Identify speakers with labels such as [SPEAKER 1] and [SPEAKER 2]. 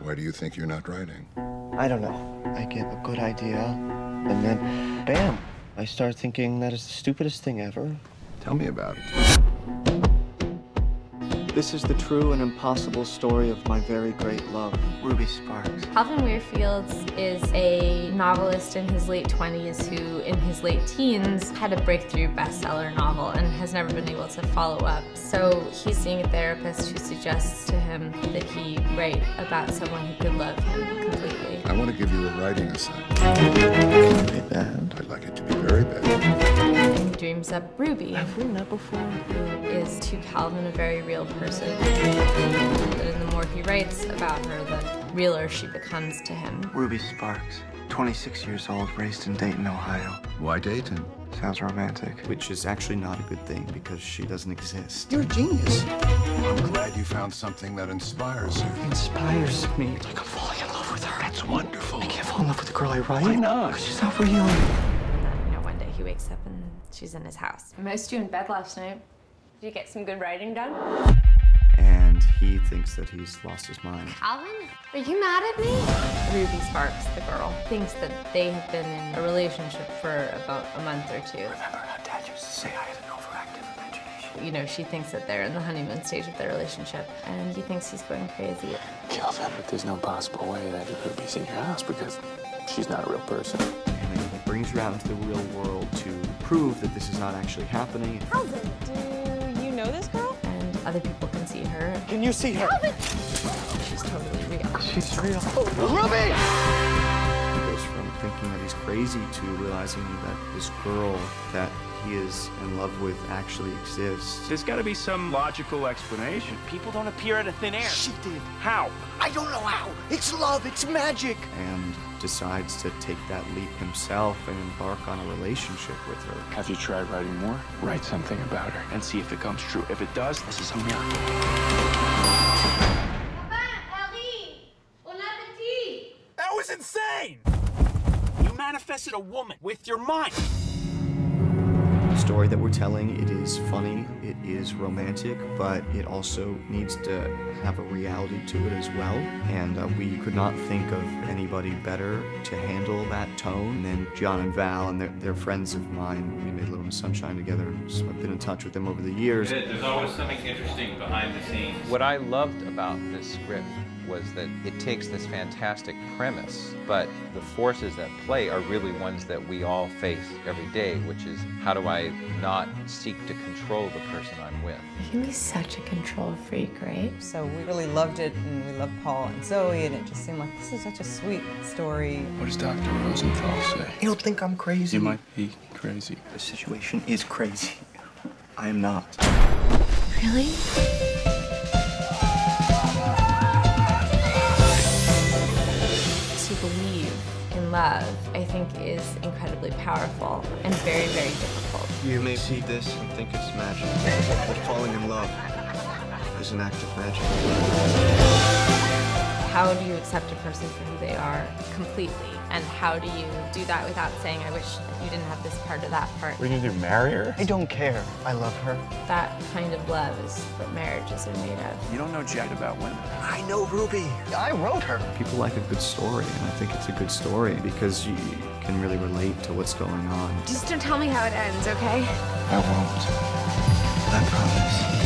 [SPEAKER 1] Why do you think you're not writing?
[SPEAKER 2] I don't know. I get a good idea, and then, bam, I start thinking that is the stupidest thing ever.
[SPEAKER 1] Tell me about it.
[SPEAKER 2] This is the true and impossible story of my very great love, Ruby Sparks.
[SPEAKER 3] Calvin Weirfield is a novelist in his late 20s who, in his late teens, had a breakthrough bestseller novel and has never been able to follow up. So he's seeing a therapist who suggests to him that he write about someone who could love him completely.
[SPEAKER 1] I want to give you a writing assignment.
[SPEAKER 2] Very bad.
[SPEAKER 1] I'd like it to be very bad.
[SPEAKER 3] He dreams up Ruby,
[SPEAKER 2] Have we met before?
[SPEAKER 3] who is to Calvin a very real person. And the more he writes about her, the realer she becomes to him.
[SPEAKER 2] Ruby Sparks, 26 years old, raised in Dayton, Ohio.
[SPEAKER 1] Why Dayton?
[SPEAKER 2] Sounds romantic.
[SPEAKER 4] Which is actually not a good thing because she doesn't exist.
[SPEAKER 1] You're a genius. I'm glad you found something that inspires you.
[SPEAKER 2] Inspires me. It's like I'm falling in love with her.
[SPEAKER 1] That's wonderful.
[SPEAKER 2] I can't fall in love with the girl I write.
[SPEAKER 1] Why not?
[SPEAKER 2] Because she's not real.
[SPEAKER 3] And then, one day he wakes up and she's in his house.
[SPEAKER 5] I missed you in bed last night. Did you get some good writing done?
[SPEAKER 4] And he thinks that he's lost his mind.
[SPEAKER 5] Calvin, are you mad at me?
[SPEAKER 3] Ruby Sparks, the girl, thinks that they have been in a relationship for about a month or two.
[SPEAKER 2] Remember how Dad used to say I had an overactive imagination?
[SPEAKER 3] She thinks that they're in the honeymoon stage of their relationship, and he thinks he's going crazy.
[SPEAKER 6] Calvin, but there's no possible way that Ruby's in your house because she's not a real person.
[SPEAKER 4] And then he brings her out into the real world to prove that this is not actually happening.
[SPEAKER 5] Calvin, do you know this girl?
[SPEAKER 3] And other people can see her.
[SPEAKER 2] Can you see her?
[SPEAKER 5] Calvin!
[SPEAKER 3] She's totally real.
[SPEAKER 2] She's real. Ruby!
[SPEAKER 4] He goes from thinking that he's crazy to realizing that this girl that he is in love with actually exists.
[SPEAKER 7] There's got to be some logical explanation. People don't appear out of thin air.
[SPEAKER 2] She did.
[SPEAKER 7] How?
[SPEAKER 2] I don't know how. It's love. It's magic.
[SPEAKER 4] And decides to take that leap himself and embark on a relationship with her.
[SPEAKER 6] Have you tried writing more? Write something about her and see if it comes true. If it does, this is a miracle.
[SPEAKER 7] That was insane! You manifested a woman with your mind.
[SPEAKER 4] The story that we're telling, it is funny, it is romantic, but it also needs to have a reality to it as well. And we could not think of anybody better to handle that tone than John and Val, and they're friends of mine. We made Little Miss Sunshine together, so I've been in touch with them over the years.
[SPEAKER 8] There's always something interesting behind the scenes.
[SPEAKER 9] What I loved about this script was that it takes this fantastic premise, but the forces at play are really ones that we all face every day, which is how do I not seek to control the person I'm with?
[SPEAKER 3] You can be such a control freak, right?
[SPEAKER 10] So we really loved it, and we loved Paul and Zoe, and it just seemed like this is such a sweet story.
[SPEAKER 6] What does Dr. Rosenthal say?
[SPEAKER 2] You don't think I'm crazy?
[SPEAKER 6] You might be crazy.
[SPEAKER 2] The situation is crazy. I am not.
[SPEAKER 3] Really? To believe in love, I think, is incredibly powerful and very, very difficult.
[SPEAKER 2] You may see this and think it's magic, but falling in love is an act of magic.
[SPEAKER 3] How do you accept a person for who they are completely? And how do you do that without saying, I wish you didn't have this part or that part?
[SPEAKER 6] What are you gonna do, marry her?
[SPEAKER 2] I don't care. I love her.
[SPEAKER 3] That kind of love is what marriages are made of.
[SPEAKER 7] You don't know jack about women.
[SPEAKER 2] I know Ruby. I wrote her.
[SPEAKER 4] People like a good story, and I think it's a good story because you can really relate to what's going on.
[SPEAKER 5] Just don't tell me how it ends, okay?
[SPEAKER 2] I won't. I promise.